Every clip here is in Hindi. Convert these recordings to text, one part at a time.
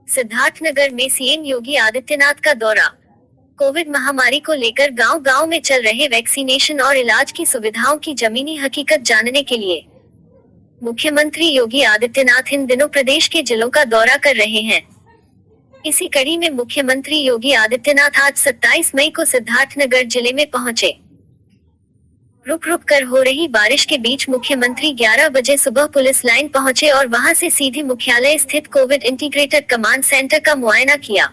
सिद्धार्थनगर में सीएम योगी आदित्यनाथ का दौरा। कोविड महामारी को लेकर गांव-गांव में चल रहे वैक्सीनेशन और इलाज की सुविधाओं की जमीनी हकीकत जानने के लिए मुख्यमंत्री योगी आदित्यनाथ इन दिनों प्रदेश के जिलों का दौरा कर रहे हैं। इसी कड़ी में मुख्यमंत्री योगी आदित्यनाथ आज 27 मई को सिद्धार्थनगर जिले में पहुंचे। रुक रुक कर हो रही बारिश के बीच मुख्यमंत्री 11 बजे सुबह पुलिस लाइन पहुंचे और वहां से सीधे मुख्यालय स्थित कोविड इंटीग्रेटेड कमांड सेंटर का मुआयना किया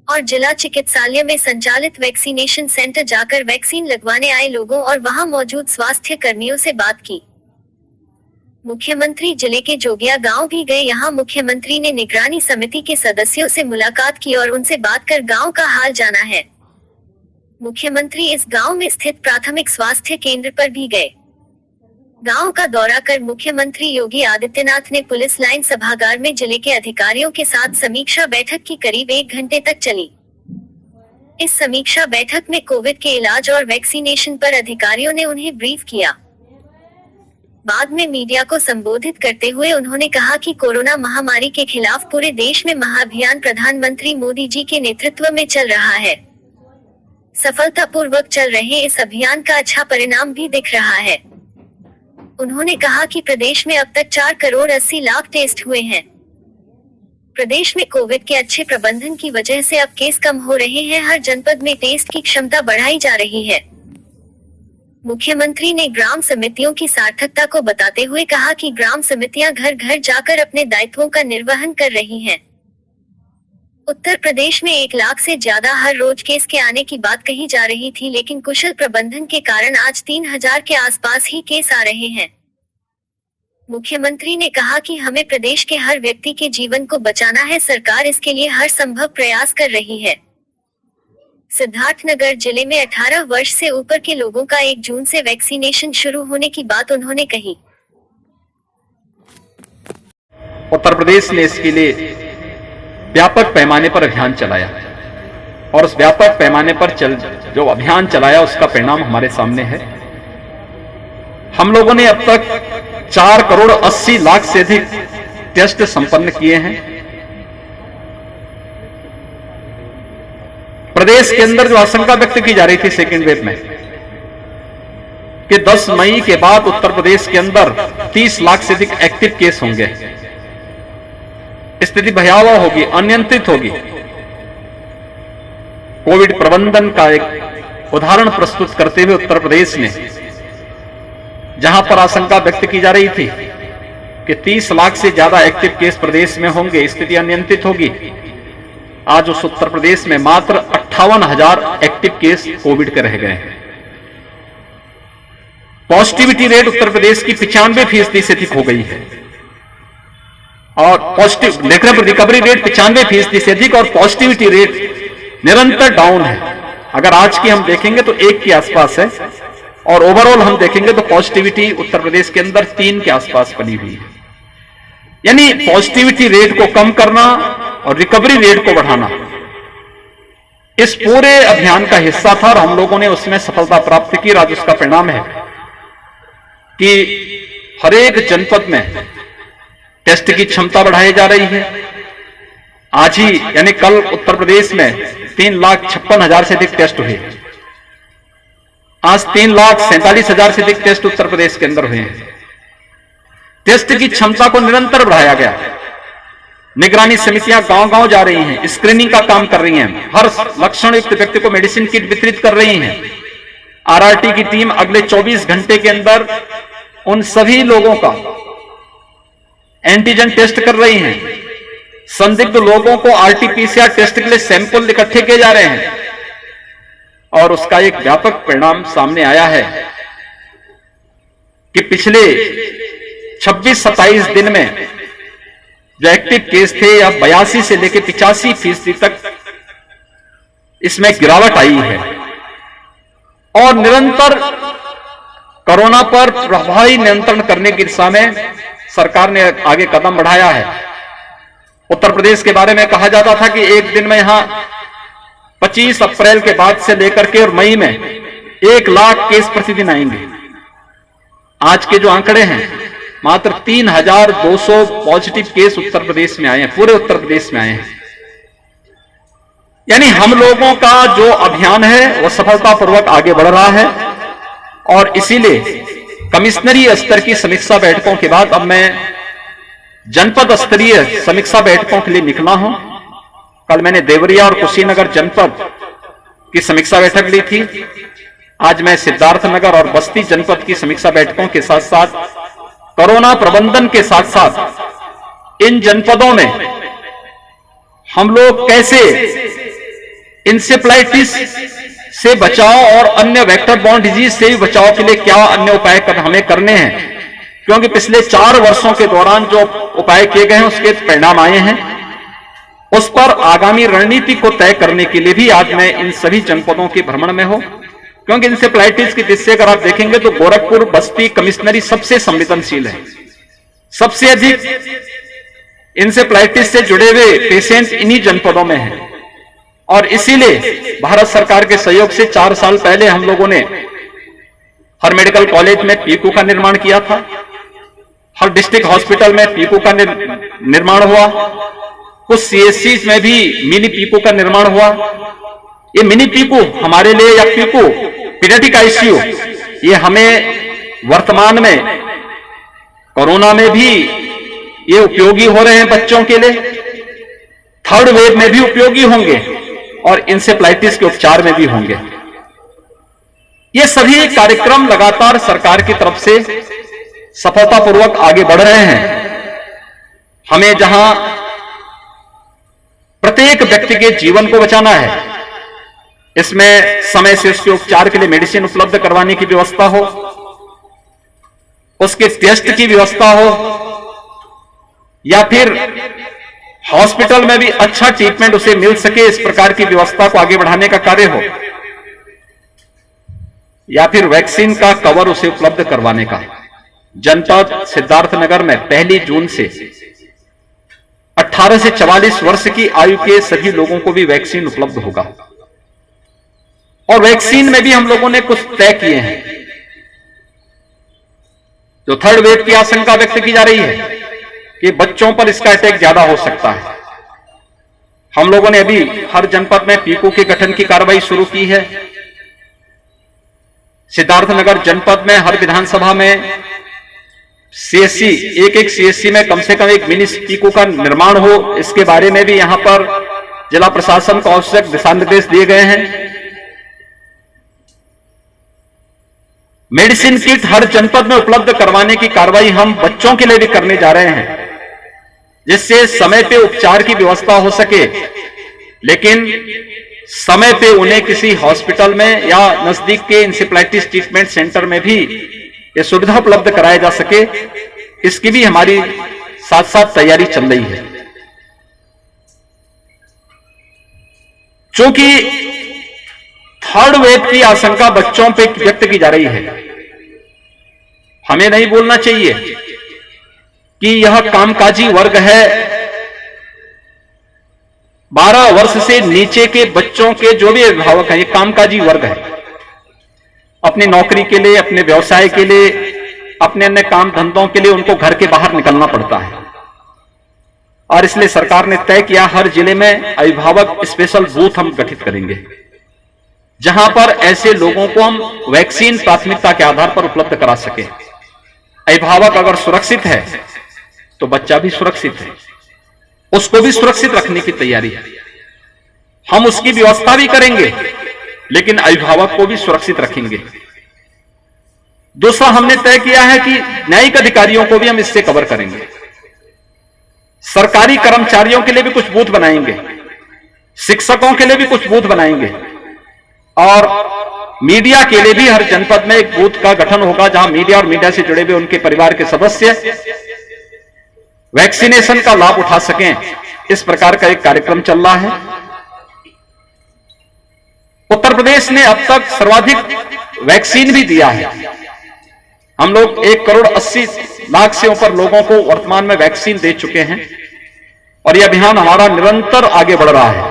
और जिला चिकित्सालय में संचालित वैक्सीनेशन सेंटर जाकर वैक्सीन लगवाने आए लोगों और वहां मौजूद स्वास्थ्य कर्मियों से बात की। मुख्यमंत्री जिले के जोगिया गांव भी गए। यहां मुख्यमंत्री ने निगरानी समिति के सदस्यों से मुलाकात की और उनसे बात कर गांव का हाल जाना है। मुख्यमंत्री इस गांव में स्थित प्राथमिक स्वास्थ्य केंद्र पर भी गए। गांव का दौरा कर मुख्यमंत्री योगी आदित्यनाथ ने पुलिस लाइन सभागार में जिले के अधिकारियों के साथ समीक्षा बैठक की करीब 1 घंटे तक चली। इस समीक्षा बैठक में कोविड के इलाज और वैक्सीनेशन पर अधिकारियों ने उन्हें ब्रीफ किया। बाद में मीडिया को संबोधित करते हुए उन्होंने कहा कि कोरोना महामारी के खिलाफ पूरे देश में महाअभियान प्रधानमंत्री मोदी जी के नेतृत्व में चल रहा है। सफलतापूर्वक चल रहे इस अभियान का अच्छा परिणाम भी दिख रहा है। उन्होंने कहा कि प्रदेश में अब तक 4 करोड़ 80 लाख टेस्ट हुए हैं। प्रदेश में कोविड के अच्छे प्रबंधन की वजह से अब केस कम हो रहे हैं। हर जनपद में टेस्ट की क्षमता बढ़ाई जा रही है। मुख्यमंत्री ने ग्राम समितियों की सार्थकता को बताते हुए कहा कि ग्राम समितियां घर घर जाकर अपने दायित्वों का निर्वहन कर रही हैं। उत्तर प्रदेश में 1 लाख से ज्यादा हर रोज केस के आने की बात कही जा रही थी, लेकिन कुशल प्रबंधन के कारण आज 3000 के आसपास ही केस आ रहे हैं। मुख्यमंत्री ने कहा कि हमें प्रदेश के हर व्यक्ति के जीवन को बचाना है। सरकार इसके लिए हर संभव प्रयास कर रही है। सिद्धार्थनगर जिले में 18 वर्ष से ऊपर के लोगों का 1 जून से वैक्सीनेशन शुरू होने की बात उन्होंने कही। उत्तर प्रदेश ने इसके लिए व्यापक पैमाने पर अभियान चलाया और उस व्यापक पैमाने पर जो अभियान चलाया उसका परिणाम हमारे सामने है। हम लोगों ने अब तक 4 करोड़ 80 लाख से अधिक टेस्ट संपन्न किए हैं। प्रदेश के अंदर जो आशंका व्यक्त की जा रही थी सेकेंड वेव में कि 10 मई के बाद उत्तर प्रदेश के अंदर 30 लाख से अधिक एक्टिव केस होंगे, स्थिति भयावह होगी, अनियंत्रित होगी। कोविड प्रबंधन का एक उदाहरण प्रस्तुत करते हुए उत्तर प्रदेश ने, जहां पर आशंका व्यक्त की जा रही थी कि 30 लाख से ज्यादा एक्टिव केस प्रदेश में होंगे, स्थिति अनियंत्रित होगी, आज उस उत्तर प्रदेश में मात्र 58,000 एक्टिव केस कोविड के रह गए हैं। पॉजिटिविटी रेट उत्तर प्रदेश की 95% से अधिक हो गई है और पॉजिटिव रिकवरी रेट 95% से अधिक और पॉजिटिविटी रेट निरंतर डाउन है। अगर आज की हम देखेंगे तो 1 के आसपास है और ओवरऑल हम देखेंगे तो पॉजिटिविटी उत्तर प्रदेश के अंदर 3 के आसपास बनी हुई है। यानी पॉजिटिविटी रेट को कम करना और रिकवरी रेट को बढ़ाना इस पूरे अभियान का हिस्सा था और हम लोगों ने उसमें सफलता प्राप्त की। आज उसका परिणाम है कि हर एक जनपद में टेस्ट की क्षमता बढ़ाई जा रही है। आज ही यानी कल उत्तर प्रदेश में 3,56,000 से अधिक टेस्ट हुए। आज 3,47,000 से अधिक टेस्ट उत्तर प्रदेश के अंदर हुए हैं। टेस्ट की क्षमता को निरंतर बढ़ाया गया। निगरानी समितियां गांव-गांव जा रही हैं, स्क्रीनिंग का काम कर रही हैं, हर लक्षण युक्त व्यक्ति को मेडिसिन किट वितरित कर रही हैं। आरआरटी की टीम अगले 24 घंटे के अंदर उन सभी लोगों का एंटीजन टेस्ट कर रही हैं। संदिग्ध लोगों को आरटीपीसीआर टेस्ट के लिए सैंपल इकट्ठे किए जा रहे हैं और उसका एक व्यापक परिणाम सामने आया है कि पिछले 26-27 दिन में जो एक्टिव केस थे या 82 से लेकर 85% तक इसमें गिरावट आई है और निरंतर कोरोना पर प्रभावी नियंत्रण करने की दिशा में सरकार ने आगे कदम बढ़ाया है। उत्तर प्रदेश के बारे में कहा जाता था कि एक दिन में यहां 25 अप्रैल के बाद से लेकर के और मई में 1 लाख केस प्रतिदिन आएंगे। आज के जो आंकड़े हैं मात्र 3,200 पॉजिटिव केस उत्तर प्रदेश में आए हैं, पूरे उत्तर प्रदेश में आए हैं। यानी हम लोगों का जो अभियान है वह सफलतापूर्वक आगे बढ़ रहा है और इसीलिए कमिश्नरी स्तर की समीक्षा बैठकों के बाद अब मैं जनपद स्तरीय समीक्षा बैठकों के लिए निकला हूं। कल मैंने देवरिया और कुशीनगर जनपद की समीक्षा बैठक ली थी। आज मैं सिद्धार्थनगर और बस्ती जनपद की समीक्षा बैठकों के साथ साथ कोरोना प्रबंधन के साथ साथ इन जनपदों में हम लोग कैसे इंसेफ्लाइटिस से बचाव और अन्य वेक्टर बॉर्न डिजीज से भी बचाव के लिए क्या अन्य उपाय हमें करने हैं, क्योंकि पिछले 4 वर्षों के दौरान जो उपाय किए गए हैं उसके परिणाम आए हैं। उस पर आगामी रणनीति को तय करने के लिए भी आज मैं इन सभी जनपदों के भ्रमण में हूं, क्योंकि इंसेफ्लाइटिस की दृष्टि अगर आप देखेंगे तो गोरखपुर, बस्ती, कमिश्नरी सबसे संवेदनशील है। सबसे अधिक इंसेफ्लाइटिस से जुड़े हुए पेशेंट इन्हीं जनपदों में हैं और इसीलिए भारत सरकार के सहयोग से 4 साल पहले हम लोगों ने हर मेडिकल कॉलेज में पीकू का निर्माण किया था। हर डिस्ट्रिक्ट हॉस्पिटल में पीकू का निर्माण हुआ। कुछ सीएससी में भी मिनी पीकू का निर्माण हुआ। ये मिनी पीकू हमारे लिए या पीकू पीडियाट्रिक आईसीयू ये हमें वर्तमान में कोरोना में भी ये उपयोगी हो रहे हैं बच्चों के लिए, थर्ड वेव में भी उपयोगी होंगे और इंसेफ्लाइटिस के उपचार में भी होंगे। ये सभी कार्यक्रम लगातार सरकार की तरफ से सफलतापूर्वक आगे बढ़ रहे हैं। हमें जहां प्रत्येक व्यक्ति के जीवन को बचाना है, इसमें समय से उसके उपचार के लिए मेडिसिन उपलब्ध करवाने की व्यवस्था हो, उसके टेस्ट की व्यवस्था हो, या फिर हॉस्पिटल में भी अच्छा ट्रीटमेंट उसे मिल सके, इस प्रकार की व्यवस्था को आगे बढ़ाने का कार्य हो, या फिर वैक्सीन का कवर उसे उपलब्ध करवाने का। जनपद सिद्धार्थनगर में 1 जून से 18 से 44 वर्ष की आयु के सभी लोगों को भी वैक्सीन उपलब्ध होगा और वैक्सीन में भी हम लोगों ने कुछ तय किए हैं। जो थर्ड वेव की आशंका व्यक्त की जा रही है कि बच्चों पर इसका अटैक ज्यादा हो सकता है, हम लोगों ने अभी हर जनपद में पीकू के गठन की कार्रवाई शुरू की है। सिद्धार्थनगर जनपद में हर विधानसभा में सीएससी, एक सीएससी में कम से कम एक मिनी पीकू का निर्माण हो, इसके बारे में भी यहां पर जिला प्रशासन को आवश्यक दिशा निर्देश दिए गए हैं। मेडिसिन किट हर जनपद में उपलब्ध करवाने की कार्रवाई हम बच्चों के लिए भी करने जा रहे हैं, जिससे समय पे उपचार की व्यवस्था हो सके, लेकिन समय पे उन्हें किसी हॉस्पिटल में या नजदीक के इंसेफ्लाइटिस ट्रीटमेंट सेंटर में भी ये सुविधा उपलब्ध कराया जा सके, इसकी भी हमारी साथ साथ तैयारी चल रही है। चूंकि थर्ड वेव की आशंका बच्चों पे व्यक्त की जा रही है, हमें नहीं बोलना चाहिए कि यह कामकाजी वर्ग है। 12 वर्ष से नीचे के बच्चों के जो भी अभिभावक हैं, ये कामकाजी वर्ग है। अपनी नौकरी के लिए, अपने व्यवसाय के लिए, अपने अन्य काम धंधों के लिए उनको घर के बाहर निकलना पड़ता है और इसलिए सरकार ने तय किया हर जिले में अभिभावक स्पेशल बूथ हम गठित करेंगे, जहां पर ऐसे लोगों को हम वैक्सीन प्राथमिकता के आधार पर उपलब्ध करा सके। अभिभावक अगर सुरक्षित है तो बच्चा भी सुरक्षित है, उसको भी सुरक्षित रखने की तैयारी है। हम उसकी व्यवस्था भी करेंगे, लेकिन अभिभावक को भी सुरक्षित रखेंगे। दूसरा, हमने तय किया है कि न्यायिक अधिकारियों को भी हम इससे कवर करेंगे। सरकारी कर्मचारियों के लिए भी कुछ बूथ बनाएंगे, शिक्षकों के लिए भी कुछ बूथ बनाएंगे और मीडिया के लिए भी हर जनपद में एक बूथ का गठन होगा, जहां मीडिया और मीडिया से जुड़े हुए उनके परिवार के सदस्य वैक्सीनेशन का लाभ उठा सकें। इस प्रकार का एक कार्यक्रम चल रहा है। उत्तर प्रदेश ने अब तक सर्वाधिक वैक्सीन भी दिया है। हम लोग 1,80,00,000 से ऊपर लोगों को वर्तमान में वैक्सीन दे चुके हैं और यह अभियान हमारा निरंतर आगे बढ़ रहा है।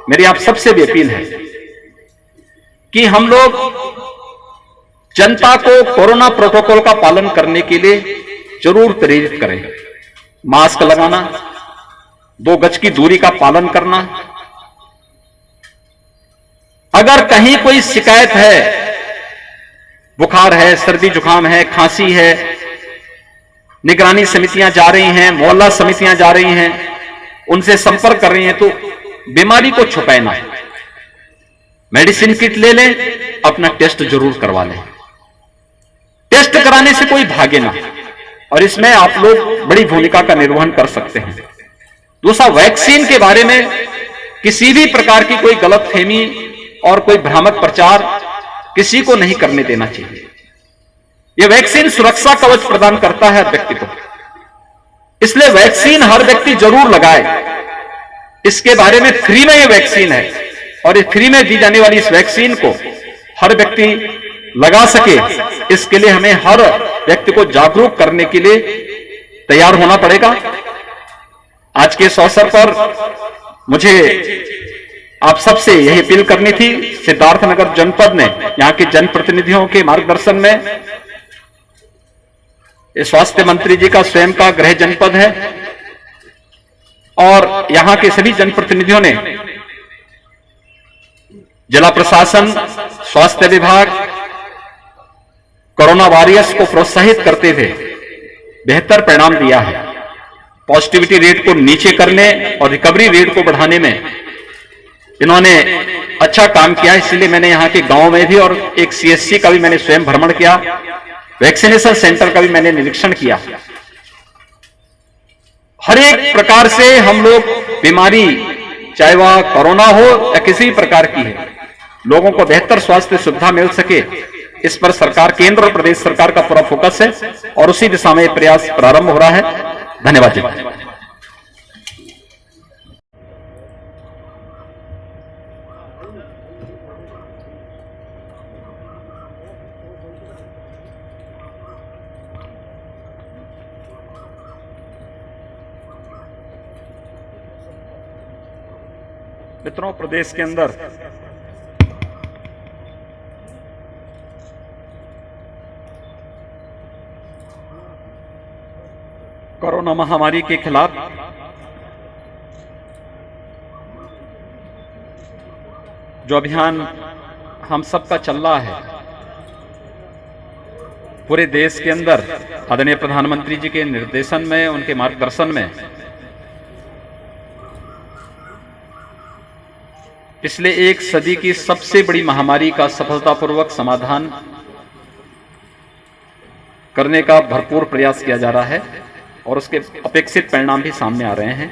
मेरी आप सबसे भी अपील है कि हम लोग जनता को कोरोना प्रोटोकॉल का पालन करने के लिए जरूर प्रेरित करें। मास्क लगाना, 2 गज की दूरी का पालन करना। अगर कहीं कोई शिकायत है, बुखार है, सर्दी जुकाम है, खांसी है, निगरानी समितियां जा रही हैं, मोहल्ला समितियां जा रही हैं, उनसे संपर्क कर रही हैं, तो बीमारी को छुपाना, मेडिसिन किट ले लें, अपना टेस्ट जरूर करवा लें। टेस्ट कराने से कोई भागे ना, और इसमें आप लोग बड़ी भूमिका का निर्वहन कर सकते हैं। दूसरा, वैक्सीन के बारे में किसी भी प्रकार की कोई गलतफहमी और कोई भ्रामक प्रचार किसी को नहीं करने देना चाहिए। यह वैक्सीन सुरक्षा कवच प्रदान करता है हर व्यक्ति को, इसलिए वैक्सीन हर व्यक्ति जरूर लगाए। इसके बारे में फ्री में यह वैक्सीन है, और इस फ्री में दी जाने वाली इस वैक्सीन को हर व्यक्ति लगा सके, इसके लिए हमें हर व्यक्ति को जागरूक करने के लिए तैयार होना पड़ेगा। आज के इस अवसर पर मुझे आप सबसे यही अपील करनी थी। सिद्धार्थनगर जनपद ने यहां के जनप्रतिनिधियों के मार्गदर्शन में, स्वास्थ्य मंत्री जी का स्वयं का गृह जनपद है, और यहां के सभी जनप्रतिनिधियों ने, जिला प्रशासन, स्वास्थ्य विभाग, कोरोना वॉरियर्स को प्रोत्साहित करते हुए बेहतर परिणाम दिया है। पॉजिटिविटी रेट को नीचे करने और रिकवरी रेट को बढ़ाने में इन्होंने अच्छा काम किया। इसलिए मैंने यहां के गांव में भी, और एक सीएससी का भी मैंने स्वयं भ्रमण किया, वैक्सीनेशन सेंटर का भी मैंने निरीक्षण किया। हर एक प्रकार से हम लोग बीमारी, चाहे वह कोरोना हो या किसी भी प्रकार की है, लोगों को बेहतर स्वास्थ्य सुविधा मिल सके, इस पर सरकार, केंद्र और प्रदेश सरकार का पूरा फोकस है, और उसी दिशा में प्रयास प्रारंभ हो रहा है। धन्यवाद जी। मित्रों, प्रदेश के अंदर कोरोना महामारी के खिलाफ जो अभियान हम सबका चल रहा है, पूरे देश के अंदर आदरणीय प्रधानमंत्री जी के निर्देशन में, उनके मार्गदर्शन में पिछले 1 सदी की सबसे बड़ी महामारी का सफलतापूर्वक समाधान करने का भरपूर प्रयास किया जा रहा है, और उसके अपेक्षित परिणाम भी सामने आ रहे हैं।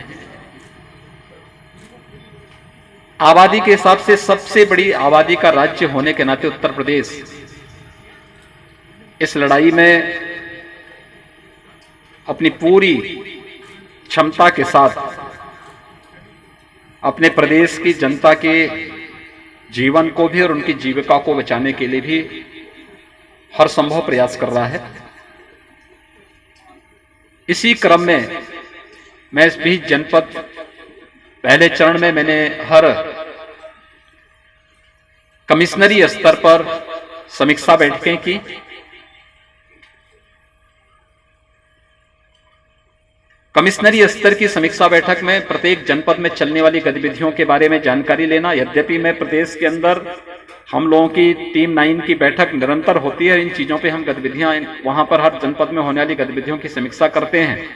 आबादी के हिसाब से सबसे बड़ी आबादी का राज्य होने के नाते उत्तर प्रदेश इस लड़ाई में अपनी पूरी क्षमता के साथ अपने प्रदेश की जनता के जीवन को भी और उनकी जीविका को बचाने के लिए भी हर संभव प्रयास कर रहा है। इसी क्रम में मैं इस बीच जनपद, पहले चरण में मैंने हर कमिश्नरी स्तर पर समीक्षा बैठकें की। कमिश्नरी स्तर की समीक्षा बैठक में प्रत्येक जनपद में चलने वाली गतिविधियों के बारे में जानकारी लेना। यद्यपि मैं प्रदेश के अंदर हम लोगों की टीम 9 की बैठक निरंतर होती है, इन चीजों पे हम गतिविधियां, वहां पर हर जनपद में होने वाली गतिविधियों की समीक्षा करते हैं,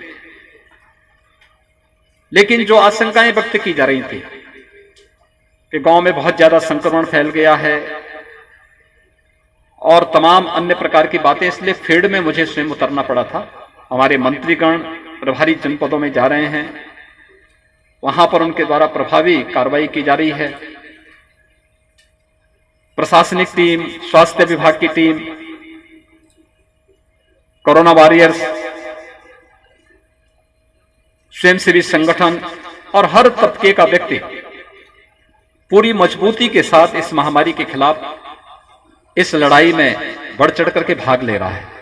लेकिन जो आशंकाएं व्यक्त की जा रही थी कि गांव में बहुत ज्यादा संक्रमण फैल गया है और तमाम अन्य प्रकार की बातें, इसलिए फील्ड में मुझे स्वयं उतरना पड़ा था। हमारे मंत्रीगण प्रभारी जनपदों में जा रहे हैं, वहां पर उनके द्वारा प्रभावी कार्रवाई की जा रही है। प्रशासनिक टीम, स्वास्थ्य विभाग की टीम, कोरोना वॉरियर्स, स्वयंसेवी संगठन और हर तबके का व्यक्ति पूरी मजबूती के साथ इस महामारी के खिलाफ इस लड़ाई में बढ़ चढ़ करके भाग ले रहा है।